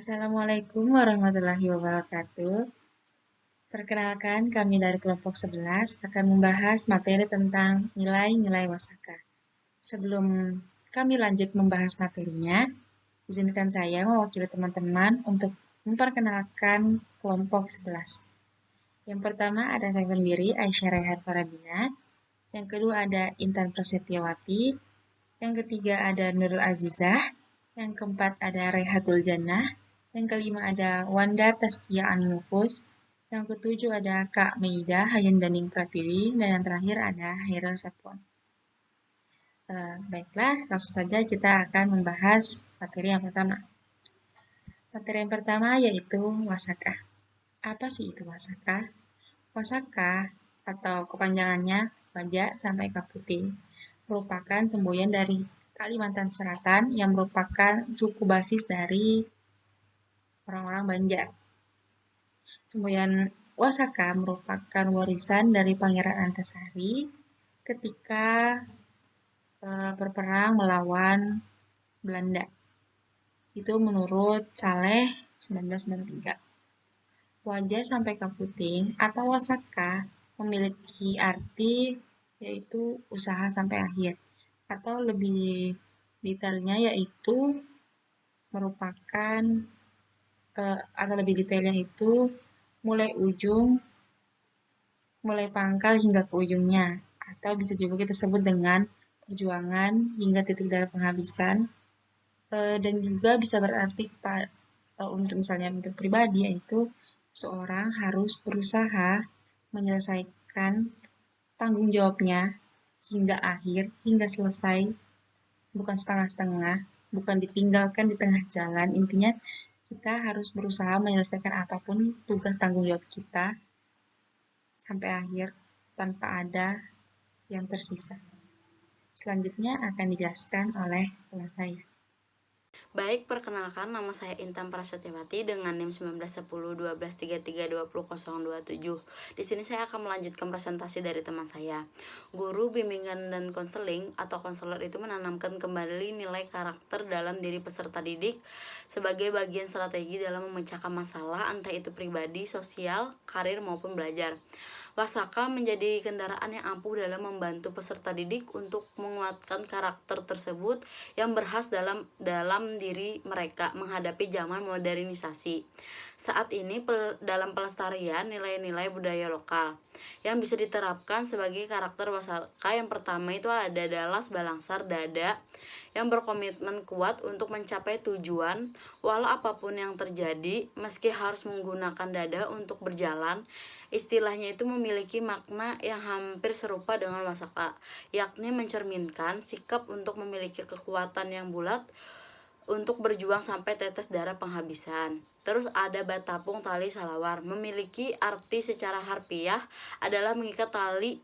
Assalamualaikum warahmatullahi wabarakatuh. Perkenalkan, kami dari kelompok 11 akan membahas materi tentang nilai-nilai wasaka. Sebelum kami lanjut membahas materinya, izinkan saya mewakili teman-teman untuk memperkenalkan kelompok 11. Yang pertama ada saya sendiri, Aisyah Rehan Farabina. Yang kedua ada Intan Prasetyawati. Yang ketiga ada Nurul Azizah. Yang keempat ada Rehatul Jannah. Yang kelima ada Wanda Taskia Anufus. Yang ketujuh ada Kak Meida Hayundaning Pratiwi. Dan yang terakhir ada Hairul Sepon. Baiklah, langsung saja kita akan membahas materi yang pertama. Materi yang pertama yaitu wasaka. Apa sih itu wasaka? Wasaka atau kepanjangannya Waja sampai Kaputing merupakan semboyan dari Kalimantan Selatan yang merupakan suku basis dari orang-orang Banjar. Semboyan Wasaka merupakan warisan dari Pangeran Antasari ketika berperang melawan Belanda. Itu menurut Saleh 1993. Wajah sampai Kaputing atau Wasaka memiliki arti yaitu usaha sampai akhir, atau lebih detailnya yaitu merupakan atau lebih detailnya itu mulai pangkal hingga ke ujungnya, atau bisa juga kita sebut dengan perjuangan hingga titik darah penghabisan, dan juga bisa berarti untuk misalnya untuk pribadi yaitu seorang harus berusaha menyelesaikan tanggung jawabnya hingga akhir, hingga selesai, bukan setengah-setengah, bukan ditinggalkan di tengah jalan. Intinya kita harus berusaha menyelesaikan apapun tugas tanggung jawab kita sampai akhir tanpa ada yang tersisa. Selanjutnya akan dijelaskan oleh teman saya. Baik, perkenalkan nama saya Intan Prasetyawati dengan NIM 1910 12332027. Di sini saya akan melanjutkan presentasi dari teman saya. Guru bimbingan dan konseling atau konselor itu menanamkan kembali nilai karakter dalam diri peserta didik sebagai bagian strategi dalam memecahkan masalah entah itu pribadi, sosial, karir maupun belajar. Wasaka menjadi kendaraan yang ampuh dalam membantu peserta didik untuk menguatkan karakter tersebut yang berkhas dalam diri mereka menghadapi zaman modernisasi. Saat ini dalam pelestarian nilai-nilai budaya lokal yang bisa diterapkan sebagai karakter Wasaka, yang pertama itu ada Dalas Balangsar Dada, yang berkomitmen kuat untuk mencapai tujuan walau apapun yang terjadi, meski harus menggunakan dada untuk berjalan. Istilahnya itu memiliki makna yang hampir serupa dengan Wasaka, yakni mencerminkan sikap untuk memiliki kekuatan yang bulat untuk berjuang sampai tetes darah penghabisan. Terus ada Batapung Tali Salawar, memiliki arti secara harfiah adalah mengikat tali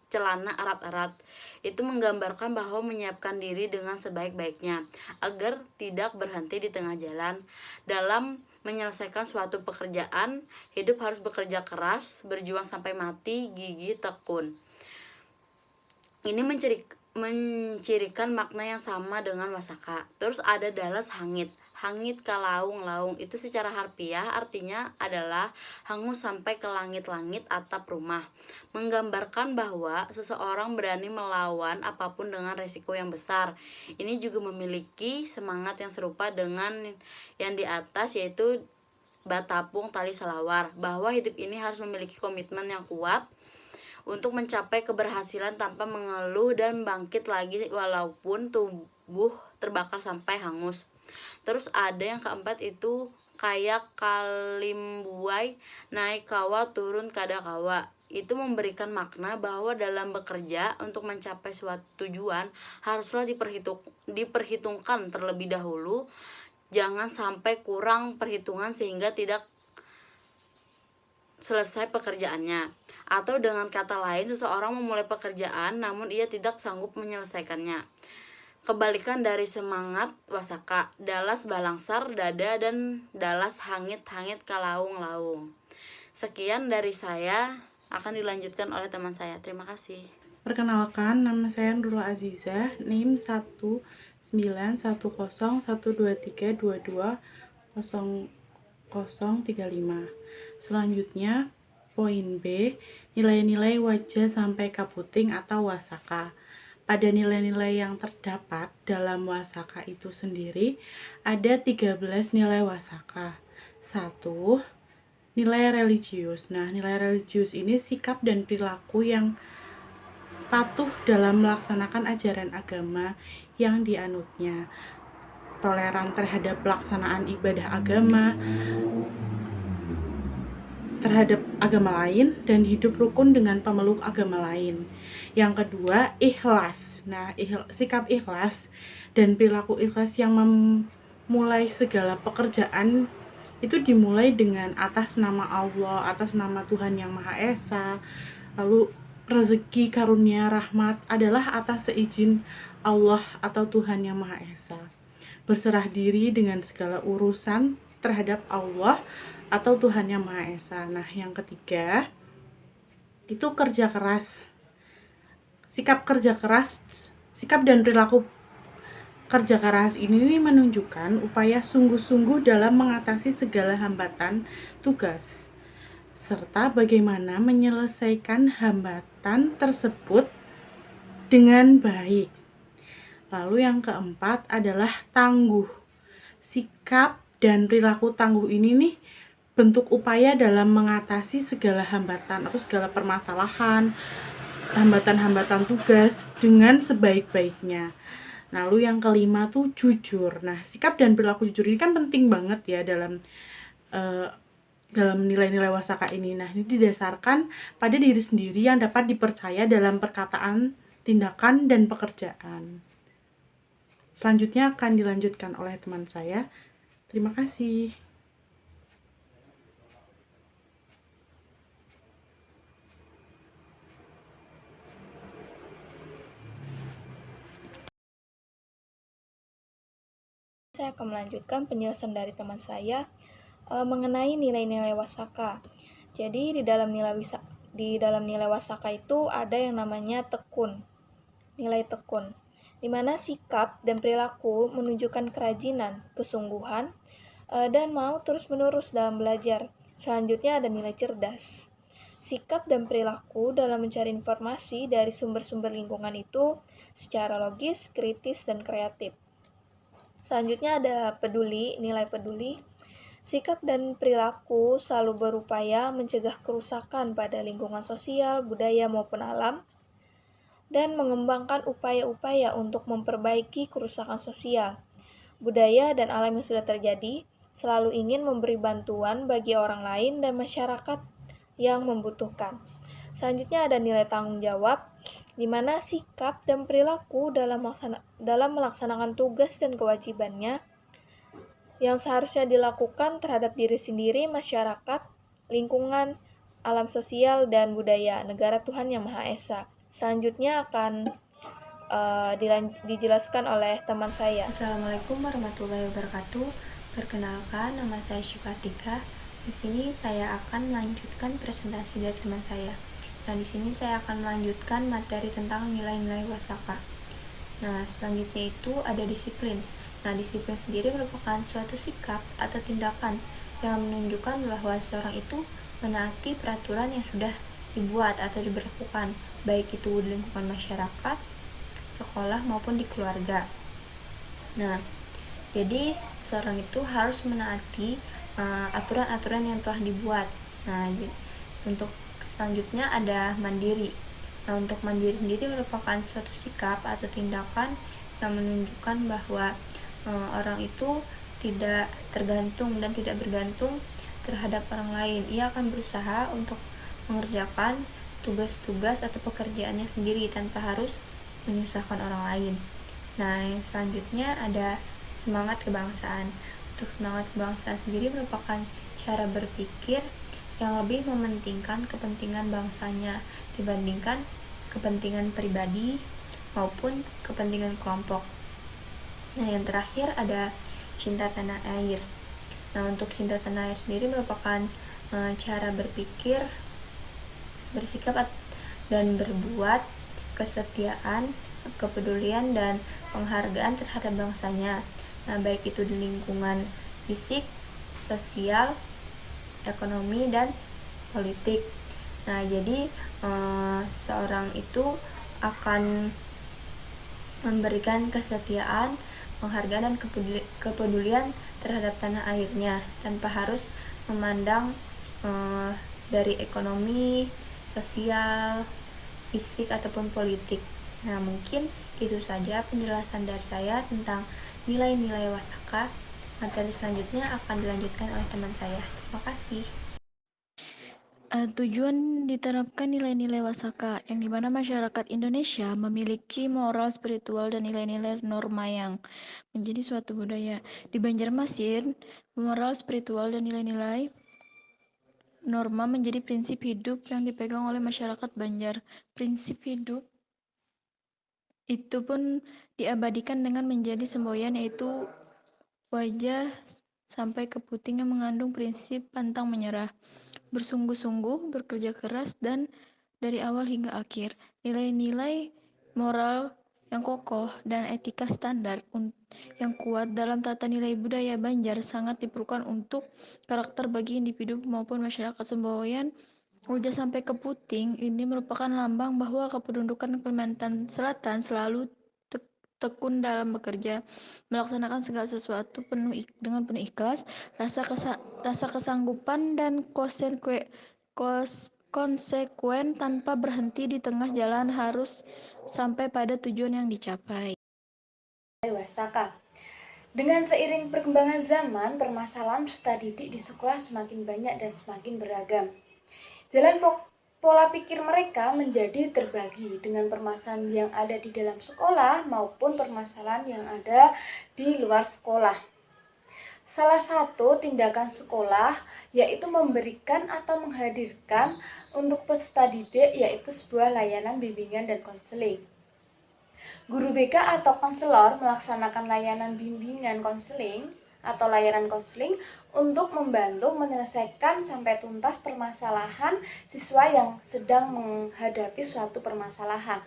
celana erat-erat. Itu menggambarkan bahwa menyiapkan diri dengan sebaik-baiknya agar tidak berhenti di tengah jalan. Dalam menyelesaikan suatu pekerjaan, hidup harus bekerja keras, berjuang sampai mati, gigih tekun. Ini mencirikan makna yang sama dengan Wasaka. Terus ada Dalas Hangit. Hangit kalaung-laung itu secara harfiah artinya adalah hangus sampai ke langit-langit atap rumah, menggambarkan bahwa seseorang berani melawan apapun dengan resiko yang besar. Ini juga memiliki semangat yang serupa dengan yang di atas, yaitu Batapung Tali Salawar, bahwa hidup ini harus memiliki komitmen yang kuat untuk mencapai keberhasilan tanpa mengeluh dan bangkit lagi walaupun tubuh terbakar sampai hangus. Terus ada yang keempat itu kayak kalimbuai, naik kawa turun kada kawa. Itu memberikan makna bahwa dalam bekerja untuk mencapai suatu tujuan haruslah diperhitungkan terlebih dahulu, jangan sampai kurang perhitungan sehingga tidak selesai pekerjaannya. Atau dengan kata lain, seseorang memulai pekerjaan namun ia tidak sanggup menyelesaikannya. Kebalikan dari semangat Wasaka, Dalas Balangsar Dada dan Dalas Hangit-hangit kalaung-laung. Sekian dari saya, akan dilanjutkan oleh teman saya. Terima kasih. Perkenalkan, nama saya Nurul Azizah, NIM 191012322, 0035. Selanjutnya, poin B, nilai-nilai wajah sampai kaputing atau wasaka. Pada nilai-nilai yang terdapat dalam wasaka itu sendiri, ada 13 nilai wasaka. 1. Nilai religius. Nah, nilai religius ini sikap dan perilaku yang patuh dalam melaksanakan ajaran agama yang dianutnya, toleran terhadap pelaksanaan ibadah agama, terhadap agama lain, dan hidup rukun dengan pemeluk agama lain. Yang kedua, ikhlas. Nah, sikap ikhlas dan perilaku ikhlas yang memulai segala pekerjaan itu dimulai dengan atas nama Allah, atas nama Tuhan Yang Maha Esa. Lalu rezeki, karunia, rahmat adalah atas seizin Allah atau Tuhan Yang Maha Esa. Berserah diri dengan segala urusan terhadap Allah atau Tuhan Yang Maha Esa. Nah, yang ketiga itu kerja keras. Sikap dan perilaku kerja keras ini menunjukkan upaya sungguh-sungguh dalam mengatasi segala hambatan tugas, serta bagaimana menyelesaikan hambatan tersebut dengan baik. Lalu yang keempat adalah tangguh. Sikap dan perilaku tangguh ini nih bentuk upaya dalam mengatasi segala hambatan atau segala permasalahan, hambatan-hambatan tugas dengan sebaik-baiknya. Lalu yang kelima tuh jujur. Nah, sikap dan perilaku jujur ini kan penting banget ya dalam nilai-nilai wasaka ini. Nah, ini didasarkan pada diri sendiri yang dapat dipercaya dalam perkataan, tindakan, dan pekerjaan. Selanjutnya akan dilanjutkan oleh teman saya. Terima kasih. Saya akan melanjutkan penjelasan dari teman saya mengenai nilai-nilai wasaka. Jadi di dalam nilai wasaka itu ada yang namanya tekun, nilai tekun, di mana sikap dan perilaku menunjukkan kerajinan, kesungguhan, dan mau terus-menerus dalam belajar. Selanjutnya ada nilai cerdas. Sikap dan perilaku dalam mencari informasi dari sumber-sumber lingkungan itu secara logis, kritis, dan kreatif. Selanjutnya ada peduli, nilai peduli. Sikap dan perilaku selalu berupaya mencegah kerusakan pada lingkungan sosial, budaya maupun alam, dan mengembangkan upaya-upaya untuk memperbaiki kerusakan sosial, budaya, dan alam yang sudah terjadi, selalu ingin memberi bantuan bagi orang lain dan masyarakat yang membutuhkan. Selanjutnya ada nilai tanggung jawab, di mana sikap dan perilaku dalam melaksanakan tugas dan kewajibannya yang seharusnya dilakukan terhadap diri sendiri, masyarakat, lingkungan, alam sosial, dan budaya negara Tuhan Yang Maha Esa. Selanjutnya akan dijelaskan oleh teman saya. Assalamualaikum warahmatullahi wabarakatuh. Perkenalkan, nama saya Syukatika. Di sini saya akan melanjutkan presentasi dari teman saya. Nah, di sini saya akan melanjutkan materi tentang nilai-nilai wasaka. Nah, selanjutnya itu ada disiplin. Nah, disiplin sendiri merupakan suatu sikap atau tindakan yang menunjukkan bahwa seorang itu menaati peraturan yang sudah dibuat atau diberlakukan, baik itu di lingkungan masyarakat, sekolah, maupun di keluarga. Nah, jadi seorang itu harus menaati aturan-aturan yang telah dibuat. Nah, untuk selanjutnya ada mandiri. Nah, untuk mandiri sendiri merupakan suatu sikap atau tindakan yang menunjukkan bahwa orang itu tidak tergantung dan tidak bergantung terhadap orang lain. Ia akan berusaha untuk mengerjakan tugas-tugas atau pekerjaannya sendiri tanpa harus menyusahkan orang lain. Nah, yang selanjutnya ada semangat kebangsaan. Untuk semangat kebangsaan sendiri merupakan cara berpikir yang lebih mementingkan kepentingan bangsanya dibandingkan kepentingan pribadi maupun kepentingan kelompok. Nah, yang terakhir ada cinta tanah air. Nah, untuk cinta tanah air sendiri merupakan cara berpikir, bersikap dan berbuat kesetiaan, kepedulian, dan penghargaan terhadap bangsanya. Nah, baik itu di lingkungan fisik sosial, ekonomi, dan politik. Nah, jadi seorang itu akan memberikan kesetiaan, penghargaan, dan kepedulian terhadap tanah airnya tanpa harus memandang dari ekonomi, sosial, fisik, ataupun politik. Nah, mungkin itu saja penjelasan dari saya tentang nilai-nilai Wasaka. Materi selanjutnya akan dilanjutkan oleh teman saya. Terima kasih. Tujuan diterapkan nilai-nilai Wasaka, yang dimana masyarakat Indonesia memiliki moral, spiritual, dan nilai-nilai norma yang menjadi suatu budaya. Di Banjarmasin, moral, spiritual, dan nilai-nilai norma menjadi prinsip hidup yang dipegang oleh masyarakat Banjar. Prinsip hidup itu pun diabadikan dengan menjadi semboyan, yaitu wajah sampai ke puting yang mengandung prinsip pantang menyerah, bersungguh-sungguh, bekerja keras, dan dari awal hingga akhir. Nilai-nilai moral yang kokoh dan etika standar yang kuat dalam tata nilai budaya Banjar sangat diperlukan untuk karakter bagi individu maupun masyarakat. Semboyan wajah sampai ke puting ini merupakan lambang bahwa kependudukan Kalimantan Selatan selalu tekun dalam bekerja, melaksanakan segala sesuatu dengan penuh ikhlas, rasa kesanggupan, dan konsekuen tanpa berhenti di tengah jalan, harus sampai pada tujuan yang dicapai. Wasaka. Dengan seiring perkembangan zaman, permasalahan peserta didik di sekolah semakin banyak dan semakin beragam. Jalan pola pikir mereka menjadi terbagi dengan permasalahan yang ada di dalam sekolah maupun permasalahan yang ada di luar sekolah. Salah satu tindakan sekolah yaitu memberikan atau menghadirkan untuk peserta didik yaitu sebuah layanan bimbingan dan konseling. Guru BK atau konselor melaksanakan layanan bimbingan konseling atau layanan konseling untuk membantu menyelesaikan sampai tuntas permasalahan siswa yang sedang menghadapi suatu permasalahan.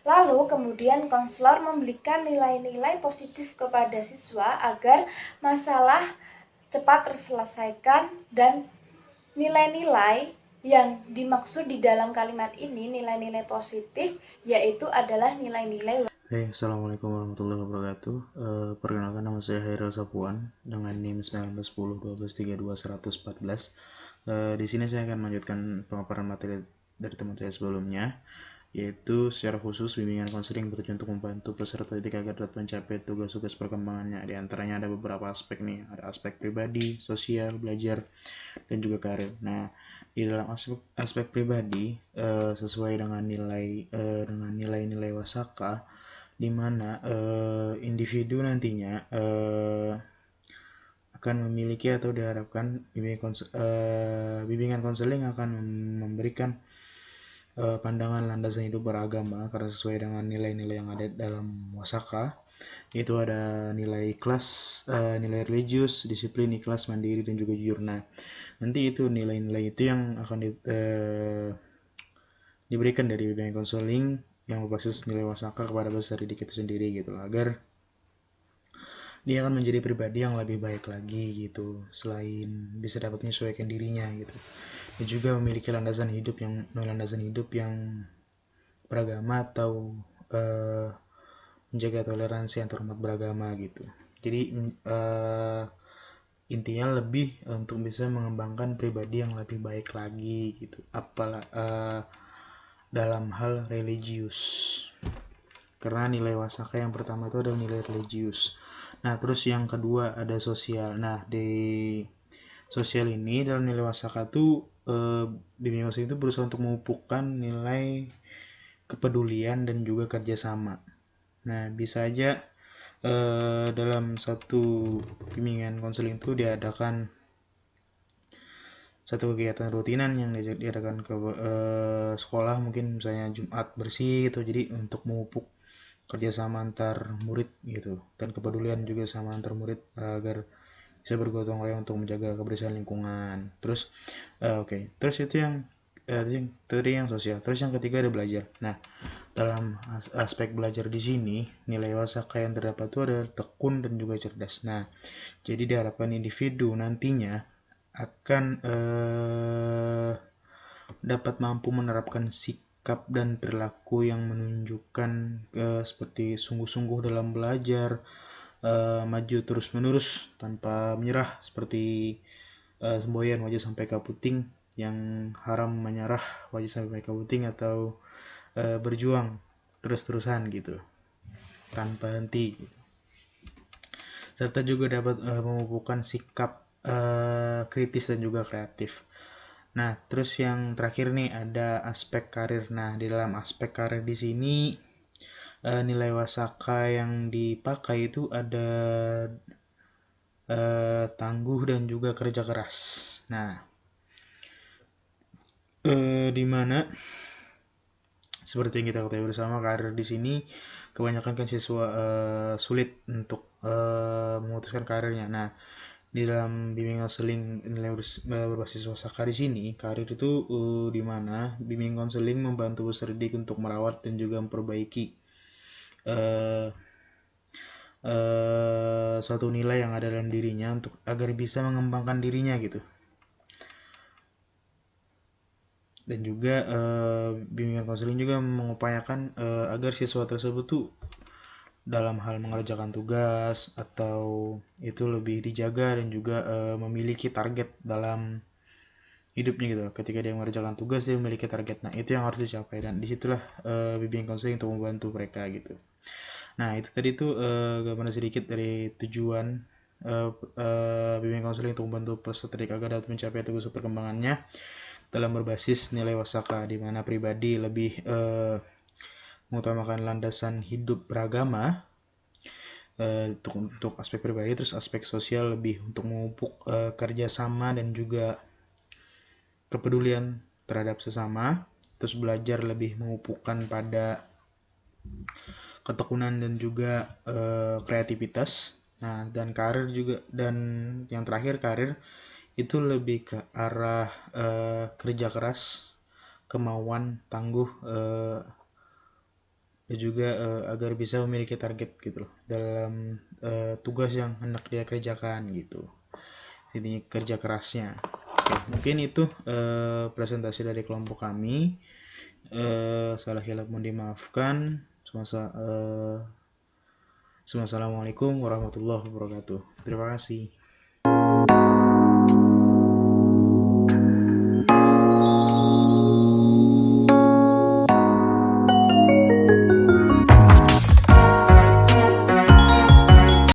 Lalu kemudian konselor memberikan nilai-nilai positif kepada siswa agar masalah cepat terselesaikan, dan nilai-nilai yang dimaksud di dalam kalimat ini, nilai-nilai positif, yaitu adalah nilai-nilai. Assalamualaikum warahmatullahi wabarakatuh. Perkenalkan, nama saya Hairil Sapuan dengan NIM 1910-1232-114. Di sini saya akan melanjutkan pemaparan materi dari teman saya sebelumnya, yaitu secara khusus bimbingan konseling bertujuan untuk membantu peserta didik agar dapat mencapai tugas-tugas perkembangannya. Di antaranya ada beberapa aspek nih, ada aspek pribadi, sosial, belajar, dan juga karir. Nah, di dalam aspek pribadi, sesuai dengan nilai-nilai Wasaka, di mana individu nantinya akan memiliki atau diharapkan bimbingan konseling akan memberikan pandangan landasan hidup beragama karena sesuai dengan nilai-nilai yang ada dalam Wasaka. Itu ada nilai ikhlas, nilai religius, disiplin, ikhlas, mandiri, dan juga jujur. Nah, nanti itu nilai-nilai itu yang akan diberikan dari bimbingan konseling yang berbasis nilai Wasaka kepada peserta didik itu sendiri gitu loh, agar dia akan menjadi pribadi yang lebih baik lagi gitu, selain bisa dapat menyesuaikan dirinya gitu, dan juga memiliki landasan hidup yang beragama atau menjaga toleransi antar umat beragama gitu. Jadi intinya lebih untuk bisa mengembangkan pribadi yang lebih baik lagi gitu, dalam hal religius, karena nilai Wasaka yang pertama itu adalah nilai religius. Nah, terus yang kedua ada sosial. Nah, di sosial ini dalam nilai Wasaka itu bimbingan konseling itu berusaha untuk memupukkan nilai kepedulian dan juga kerjasama. Nah, bisa aja dalam satu bimbingan konseling itu diadakan satu kegiatan rutinan yang diadakan ke sekolah, mungkin misalnya Jumat bersih gitu, jadi untuk memupuk kerjasama antar murid gitu, dan kepedulian juga sama antar murid agar bisa bergotong royong untuk menjaga kebersihan lingkungan. Terus terus itu yang tadi yang sosial. Terus yang ketiga ada belajar. Nah, dalam aspek belajar di sini, nilai wasaka yang terdapat itu adalah tekun dan juga cerdas. Nah, jadi diharapkan individu nantinya akan dapat mampu menerapkan sikap dan perilaku yang menunjukkan seperti sungguh-sungguh dalam belajar, maju terus-menerus tanpa menyerah, seperti semboyan wajah sampai kaputing, yang haram menyerah wajah sampai kaputing, atau berjuang terus-terusan gitu tanpa henti gitu. Serta juga dapat memupukkan sikap kritis dan juga kreatif. Nah, terus yang terakhir nih ada aspek karir. Nah, di dalam aspek karir di sini nilai wasaka yang dipakai itu ada tangguh dan juga kerja keras. Nah, di mana seperti yang kita ketahui bersama, karir di sini kebanyakan kan siswa sulit untuk memutuskan karirnya. Nah, di dalam bimbingan konseling nilai berbasis wasaka di sini, karir itu di mana bimbingan konseling membantu peserta didik untuk merawat dan juga memperbaiki suatu nilai yang ada dalam dirinya untuk agar bisa mengembangkan dirinya gitu. Dan juga bimbingan konseling juga mengupayakan agar siswa tersebut tuh dalam hal mengerjakan tugas atau itu lebih dijaga dan juga memiliki target dalam hidupnya gitu. Ketika dia mengerjakan tugas, dia memiliki target. Nah, itu yang harus dicapai, dan disitulah bimbingan konseling untuk membantu mereka gitu. Nah, itu tadi tuh gambaran sedikit dari tujuan bimbingan konseling untuk membantu peserta didik agar dapat mencapai tugas perkembangannya dalam berbasis nilai wasaka, di mana pribadi lebih mengutamakan landasan hidup beragama untuk aspek pribadi, terus aspek sosial lebih untuk memupuk kerjasama dan juga kepedulian terhadap sesama, terus belajar lebih memupukkan pada ketekunan dan juga kreativitas. Nah, dan karir juga, dan yang terakhir karir itu lebih ke arah kerja keras, kemauan, tangguh, dan juga agar bisa memiliki target gitu loh dalam tugas yang hendak dia kerjakan gitu. Ini kerja kerasnya. Oke, mungkin itu presentasi dari kelompok kami. Salah hilap mohon dimaafkan. Assalamualaikum warahmatullahi wabarakatuh. Terima kasih.